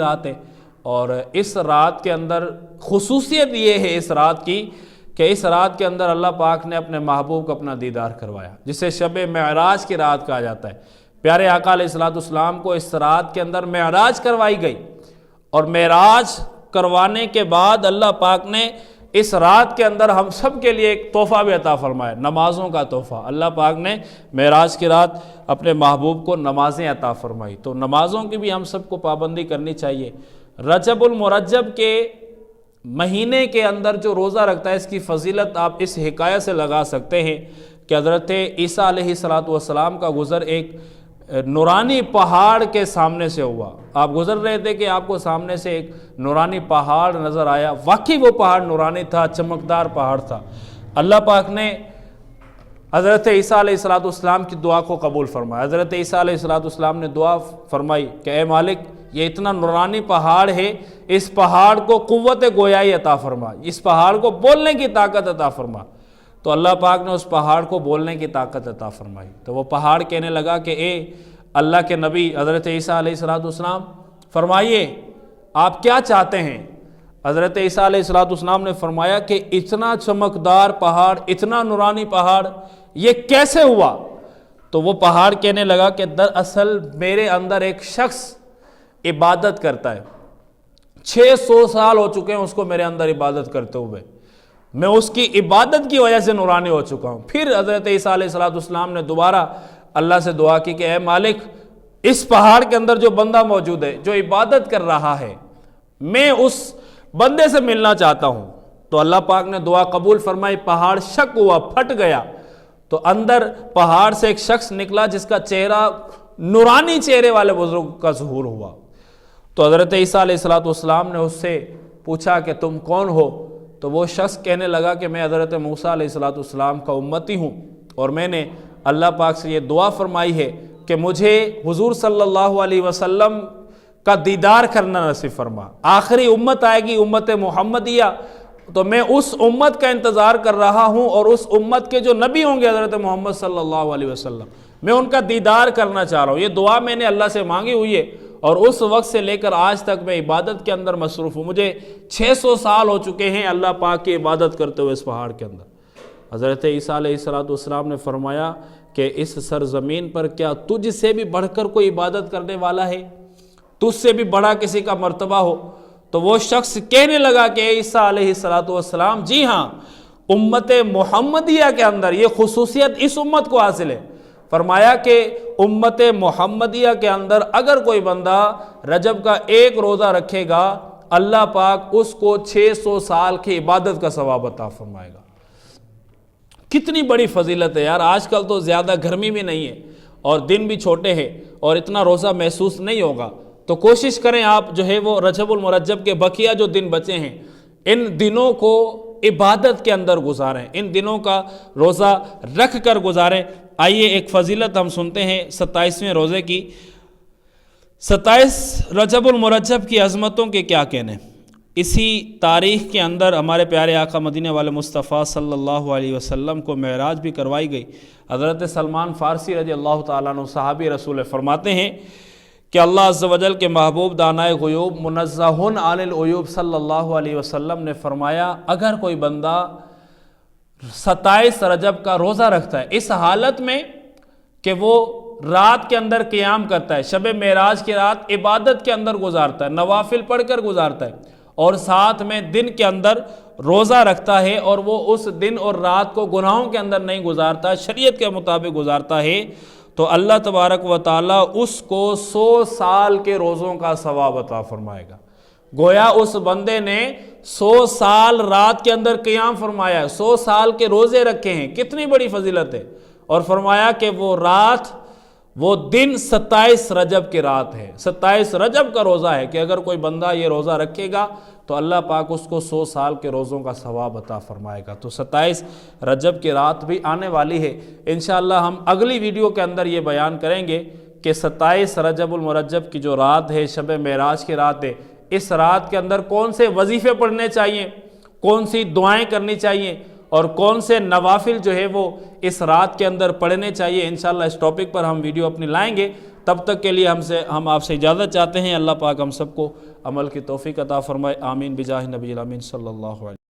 رات ہے، اور اس رات کے اندر خصوصیت یہ ہے اس رات کی کہ اس رات کے اندر اللہ پاک نے اپنے محبوب کو اپنا دیدار کروایا، جسے شب معراج کی رات کہا جاتا ہے۔ پیارے آقا علیہ السلام کو اس رات کے اندر معراج کروائی گئی، اور معراج کروانے کے بعد اللہ پاک نے اس رات کے اندر ہم سب کے لیے ایک تحفہ بھی عطا فرمایا، نمازوں کا تحفہ۔ اللہ پاک نے معراج کی رات اپنے محبوب کو نمازیں عطا فرمائی، تو نمازوں کی بھی ہم سب کو پابندی کرنی چاہیے۔ رجب المرجب کے مہینے کے اندر جو روزہ رکھتا ہے، اس کی فضیلت آپ اس حکایت سے لگا سکتے ہیں کہ حضرت عیسیٰ علیہ السلام کا گزر ایک نورانی پہاڑ کے سامنے سے ہوا۔ آپ گزر رہے تھے کہ آپ کو سامنے سے ایک نورانی پہاڑ نظر آیا، واقعی وہ پہاڑ نورانی تھا، چمکدار پہاڑ تھا۔ اللہ پاک نے حضرت عیسیٰ علیہ السلام کی دعا کو قبول فرمایا۔ حضرت عیسیٰ علیہ السلام نے دعا فرمائی کہ اے مالک، یہ اتنا نورانی پہاڑ ہے، اس پہاڑ کو قوت گویائی عطا فرما، اس پہاڑ کو بولنے کی طاقت عطا فرما۔ تو اللہ پاک نے اس پہاڑ کو بولنے کی طاقت عطا فرمائی، تو وہ پہاڑ کہنے لگا کہ اے اللہ کے نبی حضرت عیسیٰ علیہ السلام، فرمائیے آپ کیا چاہتے ہیں؟ حضرت عیسیٰ علیہ السلام نے فرمایا کہ اتنا چمکدار پہاڑ، اتنا نورانی پہاڑ، یہ کیسے ہوا؟ تو وہ پہاڑ کہنے لگا کہ دراصل میرے اندر ایک شخص عبادت کرتا ہے، 600 سال ہو چکے ہیں اس کو میرے اندر عبادت کرتے ہوئے، میں اس کی عبادت کی وجہ سے نورانی ہو چکا ہوں۔ پھر حضرت عیسیٰ علیہ السلام نے دوبارہ اللہ سے دعا کی کہ اے مالک، اس پہاڑ کے اندر جو بندہ موجود ہے، جو عبادت کر رہا ہے، میں اس بندے سے ملنا چاہتا ہوں۔ تو اللہ پاک نے دعا قبول فرمائی، پہاڑ شک ہوا، پھٹ گیا، تو اندر پہاڑ سے ایک شخص نکلا جس کا چہرہ نورانی چہرے والے بزرگ کا ظہور ہوا۔ تو حضرت عیسیٰ علیہ السلام نے اس سے پوچھا کہ تم کون ہو؟ تو وہ شخص کہنے لگا کہ میں حضرت موسیٰ علیہ السلام کا امتی ہوں، اور میں نے اللہ پاک سے یہ دعا فرمائی ہے کہ مجھے حضور صلی اللہ علیہ وسلم کا دیدار کرنا نصیب فرما۔ آخری امت آئے گی، امت محمدیہ، تو میں اس امت کا انتظار کر رہا ہوں، اور اس امت کے جو نبی ہوں گے حضرت محمد صلی اللہ علیہ وسلم، میں ان کا دیدار کرنا چاہ رہا ہوں۔ یہ دعا میں نے اللہ سے مانگی ہوئی ہے، اور اس وقت سے لے کر آج تک میں عبادت کے اندر مصروف ہوں۔ مجھے 600 سال ہو چکے ہیں اللہ پاک کی عبادت کرتے ہوئے اس پہاڑ کے اندر۔ حضرت عیسیٰ علیہ السلام نے فرمایا کہ اس سرزمین پر کیا تجھ سے بھی بڑھ کر کوئی عبادت کرنے والا ہے؟ تجھ سے بھی بڑا کسی کا مرتبہ ہو؟ تو وہ شخص کہنے لگا کہ عیسیٰ علیہ السلام، جی ہاں، امت محمدیہ کے اندر یہ خصوصیت اس امت کو حاصل ہے۔ فرمایا کہ امت محمدیہ کے اندر اگر کوئی بندہ رجب کا ایک روزہ رکھے گا، اللہ پاک اس کو 600 سال کی عبادت کا ثواب عطا فرمائے گا۔ کتنی بڑی فضیلت ہے یار۔ آج کل تو زیادہ گرمی بھی نہیں ہے، اور دن بھی چھوٹے ہیں، اور اتنا روزہ محسوس نہیں ہوگا، تو کوشش کریں آپ جو ہے وہ رجب المرجب کے بقیہ جو دن بچے ہیں، ان دنوں کو عبادت کے اندر گزاریں، ان دنوں کا روزہ رکھ کر گزاریں۔ آئیے ایک فضیلت ہم سنتے ہیں 27ویں روزے کی۔ 27 رجب المرجب کی عظمتوں کے کیا کہنے۔ اسی تاریخ کے اندر ہمارے پیارے آقا مدینہ والے مصطفیٰ صلی اللہ علیہ وسلم کو معراج بھی کروائی گئی۔ حضرت سلمان فارسی رضی اللہ تعالیٰ عنہ صحابی رسول فرماتے ہیں کہ اللہ عز و جل کے محبوب دانائے غیوب منزہ عن العیوب صلی اللہ علیہ وسلم نے فرمایا، اگر کوئی بندہ 27 رجب کا روزہ رکھتا ہے، اس حالت میں کہ وہ رات کے اندر قیام کرتا ہے، شب معراج کی رات عبادت کے اندر گزارتا ہے، نوافل پڑھ کر گزارتا ہے، اور ساتھ میں دن کے اندر روزہ رکھتا ہے، اور وہ اس دن اور رات کو گناہوں کے اندر نہیں گزارتا، شریعت کے مطابق گزارتا ہے، تو اللہ تبارک و تعالیٰ اس کو 100 سال کے روزوں کا ثواب عطا فرمائے گا۔ گویا اس بندے نے 100 سال رات کے اندر قیام فرمایا، 100 سال کے روزے رکھے ہیں، کتنی بڑی فضیلت ہے۔ اور فرمایا کہ وہ رات، وہ دن 27 رجب کی رات ہے، 27 رجب کا روزہ ہے، کہ اگر کوئی بندہ یہ روزہ رکھے گا تو اللہ پاک اس کو 100 سال کے روزوں کا ثواب عطا فرمائے گا۔ تو 27 رجب کی رات بھی آنے والی ہے، انشاءاللہ ہم اگلی ویڈیو کے اندر یہ بیان کریں گے کہ 27 رجب المرجب کی جو رات ہے، شب معراج کی رات ہے، اس رات کے اندر کون سے وظیفے پڑھنے چاہیے، کون سی دعائیں کرنی چاہیے، اور کون سے نوافل جو ہے وہ اس رات کے اندر پڑھنے چاہیے۔ انشاءاللہ اس ٹاپک پر ہم ویڈیو اپنی لائیں گے۔ تب تک کے لیے ہم آپ سے اجازت چاہتے ہیں۔ اللہ پاک ہم سب کو عمل کی توفیق عطا فرمائے، آمین بجاہ نبی الامین صلی اللہ علیہ وسلم۔